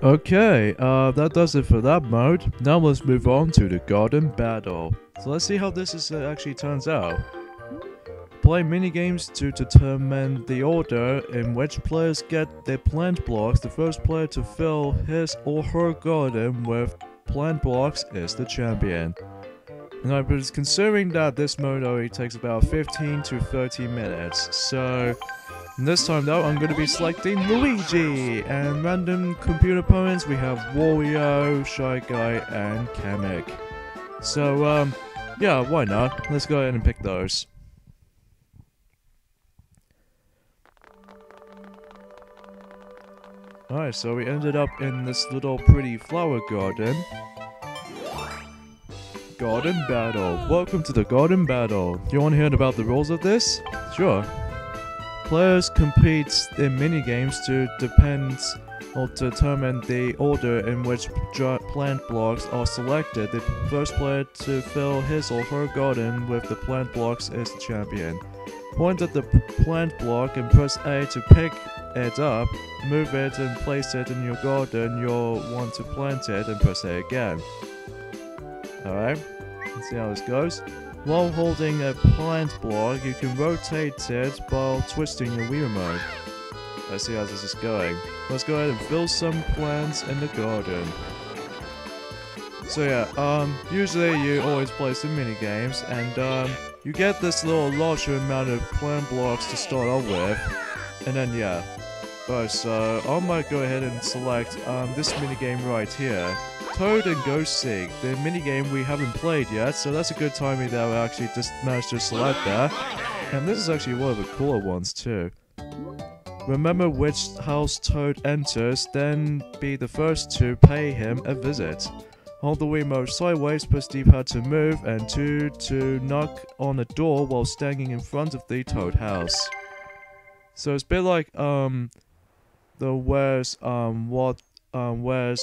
Okay, that does it for that mode. Now let's move on to the garden battle. So let's see how this actually turns out. Play minigames to determine the order in which players get their plant blocks. The first player to fill his or her garden with plant blocks is the champion. Now, but considering that this mode only takes about 15 to 30 minutes, so this time though, I'm going to be selecting Luigi, and random computer opponents we have Wario, Shy Guy, and Kamek. So, yeah, why not? Let's go ahead and pick those. Alright, so we ended up in this little pretty flower garden. Garden Battle. Welcome to the Garden Battle. Do you want to hear about the rules of this? Sure. Players compete in minigames to determine the order in which plant blocks are selected. The first player to fill his or her garden with the plant blocks is the champion. Point at the plant block and press A to pick it up, move it and place it in your garden you'll want to plant it, and press A again. Alright, let's see how this goes. While holding a plant block, you can rotate it while twisting your Wii remote. Let's see how this is going. Let's go ahead and fill some plants in the garden. So yeah, usually you always play some mini games, and you get this little larger amount of plant blocks to start off with, and then yeah. Alright, so I might go ahead and select this minigame right here. Toad and Ghost Seek, the minigame we haven't played yet, so that's a good timing that we actually just managed to select that. And this is actually one of the cooler ones too. Remember which house Toad enters, then be the first to pay him a visit. Hold the Wiimote sideways, press D-pad to move, and 2 to knock on a door while standing in front of the Toad house. So it's a bit like the Where's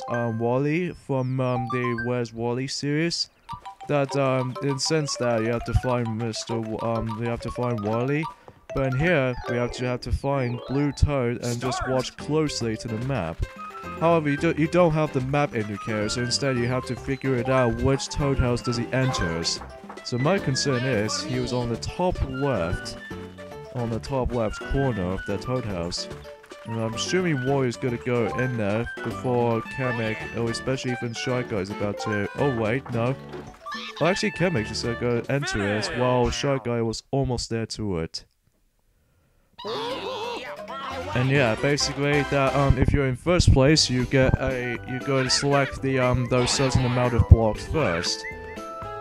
Wally from the Where's Wally series. That in the sense that you have to find you have to find Wally, but in here we actually have to find Blue Toad and just watch closely to the map. However, you don't have the map indicator, so instead you have to figure it out which Toad house does he enters. So my concern is he was on the top left corner of the Toad house. And I'm assuming Wario's gonna go in there before Kamek, or especially even Shy Guy is about to. Oh wait, no. Oh, actually, Kamek just gonna go enter it while Shy Guy was almost there to it. And yeah, basically that if you're in first place, you go to select the those certain amount of blocks first.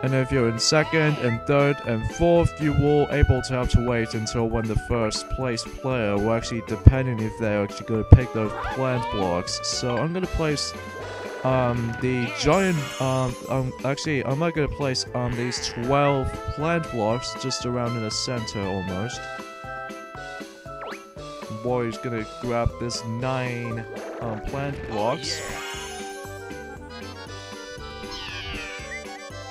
And if you're in second and third and fourth, you will able to have to wait until when the first place player will actually, depending if they're actually going to pick those plant blocks. So I'm going to place the giant, actually I might going to place these 12 plant blocks just around in the center almost. Wario's going to grab this 9 plant blocks.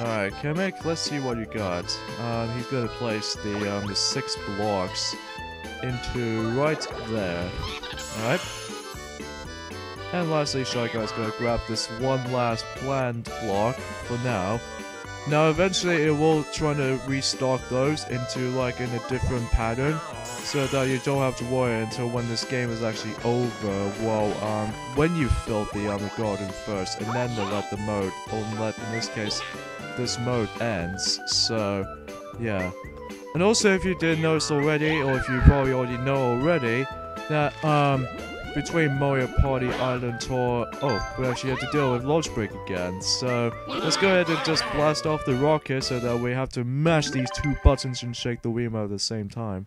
Alright, Kamek, let's see what you got. He's gonna place the 6 blocks into right there. Alright. And lastly, Shy Guy's gonna grab this one last plant block for now. Now, eventually it will try to restock those into like in a different pattern, so that you don't have to worry until when this game is actually over. Well, when you fill the garden first, and then they let the mode, or let in this case, this mode ends. So, yeah. And also, if you didn't notice already, or if you probably already know already, that between Mario Party Island Tour, we actually have to deal with Launch Break again. So let's go ahead and just blast off the rocket so that we have to mash these 2 buttons and shake the Wiimote at the same time.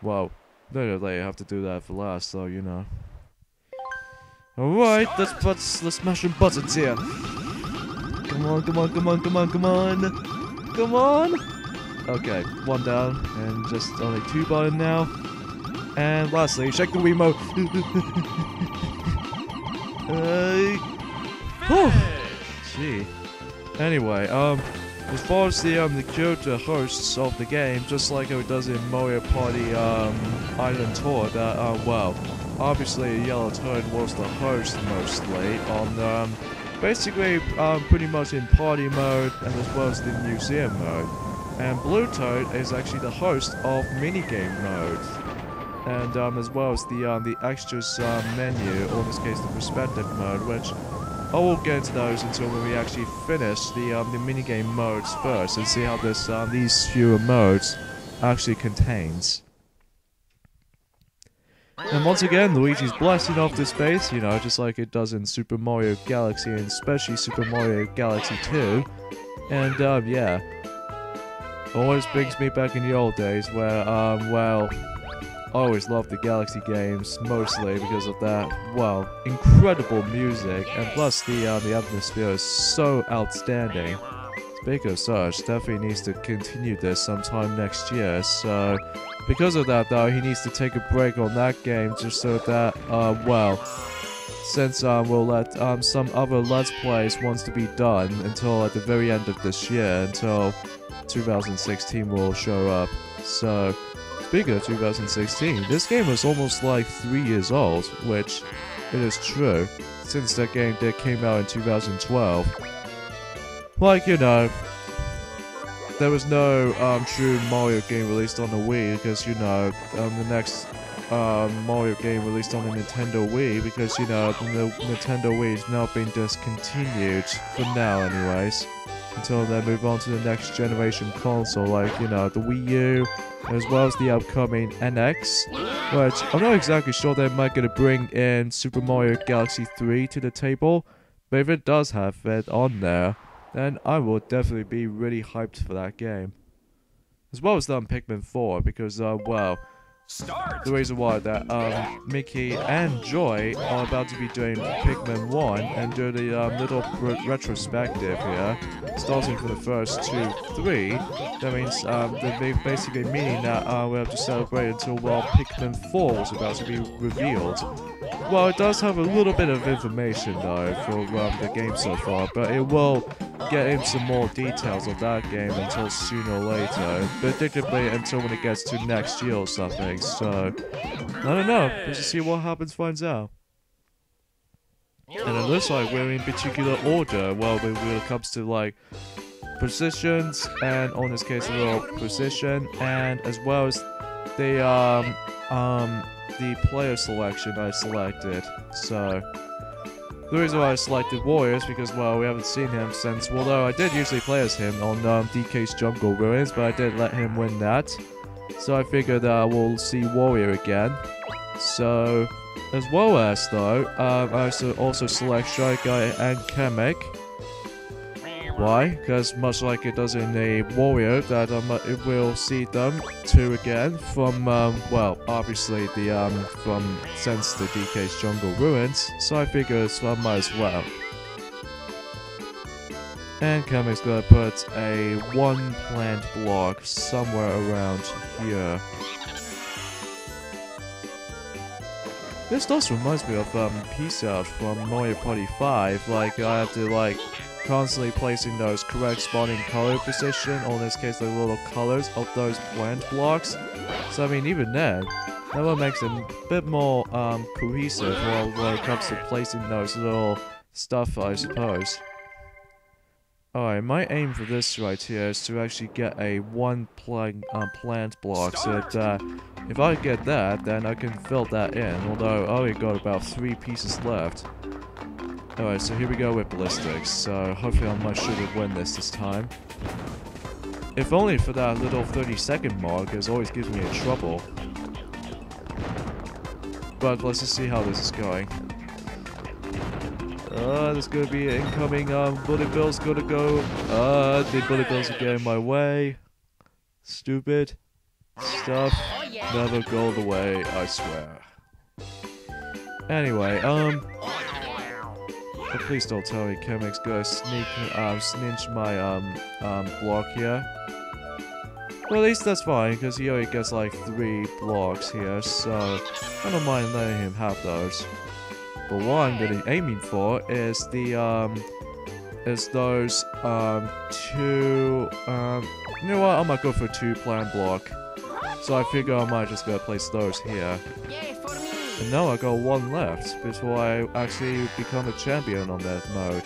Wow, literally I have to do that for last, so you know. Alright, let's smash some buttons here. Come on, come on, come on, come on, come on! Come on! Okay, 1 down, and just only 2 buttons now. And lastly, shake the Wiimote. Gee. Anyway, as far as the character hosts of the game, just like how it does in Mario Party Island Tour, that well, obviously Yellow Toad was the host mostly on basically pretty much in party mode and as well as the museum mode. And Blue Toad is actually the host of minigame mode. And as well as the extras menu, or in this case the perspective mode, which I will get into those until when we actually finish the minigame modes first and see how this these fewer modes actually contains. And once again, Luigi's blasting off the space, you know, just like it does in Super Mario Galaxy and especially Super Mario Galaxy 2. And yeah, always brings me back in the old days where well, I always loved the Galaxy games, mostly because of that, well, incredible music, and plus the atmosphere is so outstanding. Speaking of such, definitely needs to continue this sometime next year, so because of that though, he needs to take a break on that game just so that, well, since we'll let some other Let's Plays wants to be done until at the very end of this year, until 2016 will show up, so... Speaking of 2016, this game was almost like 3 years old, which it is true, since that game came out in 2012. Like, you know, there was no true Mario game released on the Wii, because, you know, the next Mario game released on the Nintendo Wii, because, you know, the Nintendo Wii has now been discontinued, for now anyways, until they move on to the next generation console, like, you know, the Wii U, as well as the upcoming NX, which I'm not exactly sure they might gonna bring in Super Mario Galaxy 3 to the table, but if it does have it on there, then I will definitely be really hyped for that game. As well as Pikmin 4, because, well, the reason why that Mickey and Joy are about to be doing Pikmin 1 and do the little retrospective here, starting from the first 2, 3. That means they're basically meaning that we have to celebrate until, well, Pikmin 4 was about to be revealed. Well, it does have a little bit of information though for the game so far, but it will get into more details of that game until sooner or later, predictably until when it gets to next year or something, so I don't know, let's just see what happens, finds out. And it looks like we're in particular order, well, when it comes to like positions, and on this case a little position, and as well as the player selection I selected, so... The reason why I selected Warriors because, well, we haven't seen him since, although I did usually play as him on DK's Jungle Ruins, but I did let him win that. So I figured we'll see Warrior again. So, as well as though, I also select Shy Guy and Kamek. Why? Because much like it does in a Warrior, that it will see them two again from, well, obviously the, since the DK's Jungle Ruins, so I figured I might as well. And Kamek's gonna put a one plant block somewhere around here. This does remind me of, Peace Out from Mario Party 5, like, I have to, like, constantly placing those correct spawning color position, or in this case the little colors of those plant blocks. So I mean, even then, that one makes it a bit more cohesive when it comes to placing those little stuff, I suppose. Alright, my aim for this right here is to actually get a one plant block, so that if I get that, then I can fill that in, although I only got about 3 pieces left. Alright, so here we go with ballistics, so hopefully I might should win this time. If only for that little 30-second mark, it always gives me a trouble. But let's just see how this is going. There's gonna be an incoming bullet bills gonna go. The bullet bills are getting my way. Stupid stuff never go the way, I swear. Anyway, but please don't tell me Kamek's gonna snitch my, block here. Well, at least that's fine, because he only gets like 3 blocks here, so I don't mind letting him have those. But what I'm gonna be aiming for is the, is those, 2, you know what, I might go for 2 plant block. So I figure I might just go place those here. And now I got one left before I actually become a champion on that mode.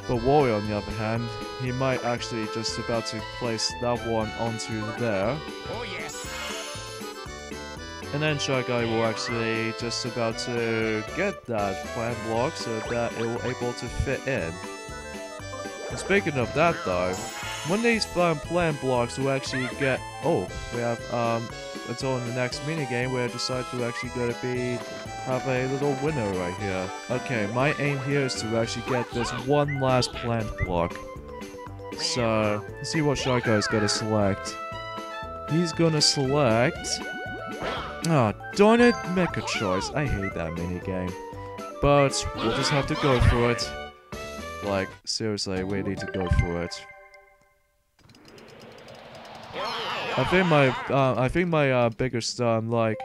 But Wario, on the other hand, he might actually just about to place that one onto there. Oh yes. And then Shy Guy will actually just about to get that plant block so that it will able to fit in. And speaking of that though, when these plant blocks will actually get... Oh, we have until in the next minigame where I decide to actually have a little winner right here. Okay, my aim here is to actually get this one last plant block. So, let's see what Shy Guy's gonna select. He's gonna select... Ah, oh, darn it, make a choice. I hate that minigame. But we'll just have to go for it. Like, seriously, we need to go for it. I think my biggest worry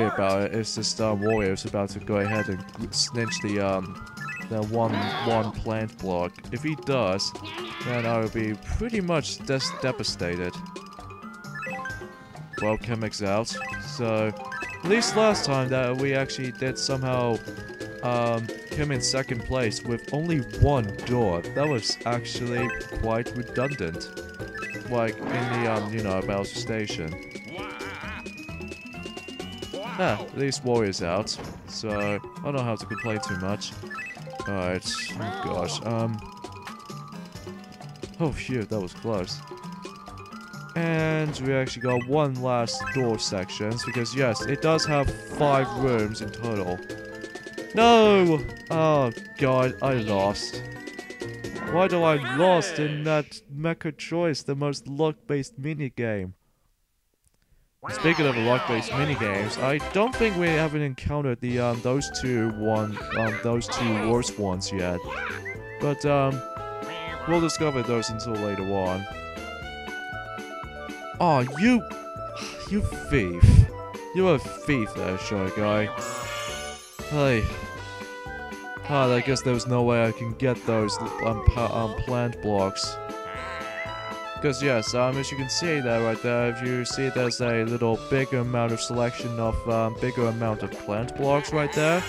about it is just Wario's about to go ahead and snitch the one plant block. If he does, then I will be pretty much devastated. Well, Chemic's out, so at least last time that we actually did somehow come in second place with only one door. That was actually quite redundant. Like in the you know, Bowser Station. At least Wario's out, so I don't have to complain too much. Alright, oh gosh, oh phew, that was close. And we actually got one last door sections, because yes, it does have 5 rooms in total. No! Oh god, I lost. Why do I lost in that Mecha Choice, the most luck-based minigame? Speaking of luck-based minigames, I don't think we haven't encountered the those two worst ones yet. But we'll discover those until later on. Oh, you thief! You're a thief there, Shy Guy. Hey. I guess there was no way I can get those plant blocks. Because yes, as you can see there, right there, if you see there's a little bigger amount of selection of bigger amount of plant blocks right there.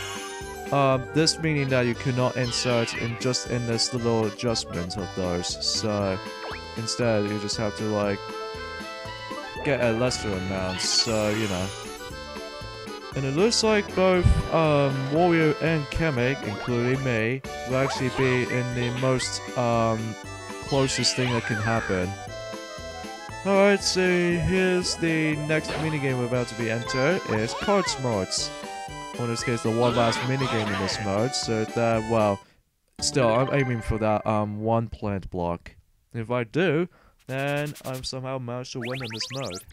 This meaning that you cannot insert in this little adjustment of those. So instead, you just have to like get a lesser amount. So you know. And it looks like both Wario and Chemic, including me, will actually be in the most closest thing that can happen. Alright, so here's the next minigame we're about to be entered, is Card Smarts. Or in this case, the one last minigame in this mode, so that, well, still, I'm aiming for that one plant block. If I do, then I'm somehow managed to win in this mode.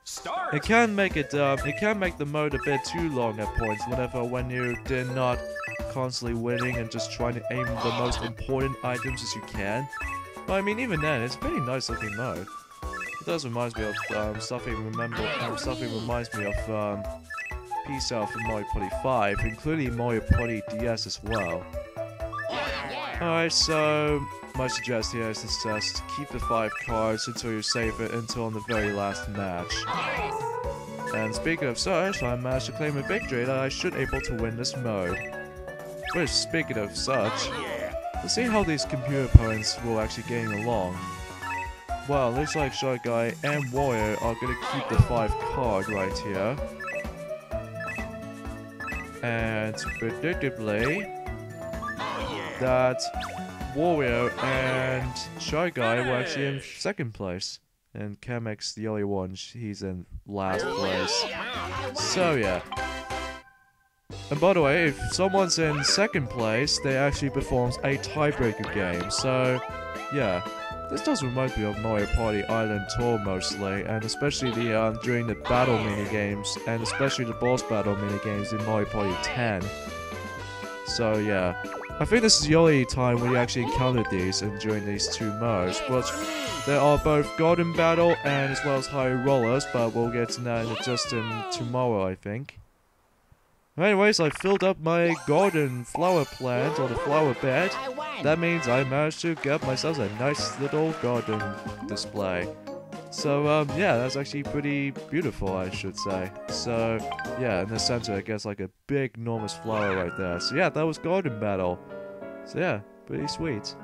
Start. It can make the mode a bit too long at points when you did not constantly winning and just trying to aim the most important items as you can. But I mean, even then, it's a pretty nice looking mode. It does remind me of something reminds me of Peace Out from Mario Party 5, including Mario Party DS as well. Alright, so my suggestion here is to just keep the 5 cards until you save it until the very last match. And speaking of such, I managed to claim a victory that I should able to win this mode. Which, speaking of such, let's see how these computer opponents will actually getting along. Well, looks like Shy Guy and Wario are gonna keep the 5 card right here. And predictably, that Wario and Shy Guy were actually in second place. And Chemic's the only one, he's in last place. So yeah. And by the way, if someone's in second place, they actually performs a tiebreaker game. So yeah. This does remind me of Mario Party Island Tour mostly, and especially the during the battle minigames, and especially the boss battle minigames in Mario Party 10. So yeah, I think this is the only time we actually encountered these during these 2 modes, but there are both Garden Battle and as well as High Rollers, but we'll get to that just tomorrow, I think. Anyways, I filled up my garden flower plant, or the flower bed. That means I managed to get myself a nice little garden display. So, yeah, that's actually pretty beautiful, I should say. So, yeah, in the center, it gets like a big, enormous flower right there. So, yeah, that was Garden Battle. So, yeah, pretty sweet.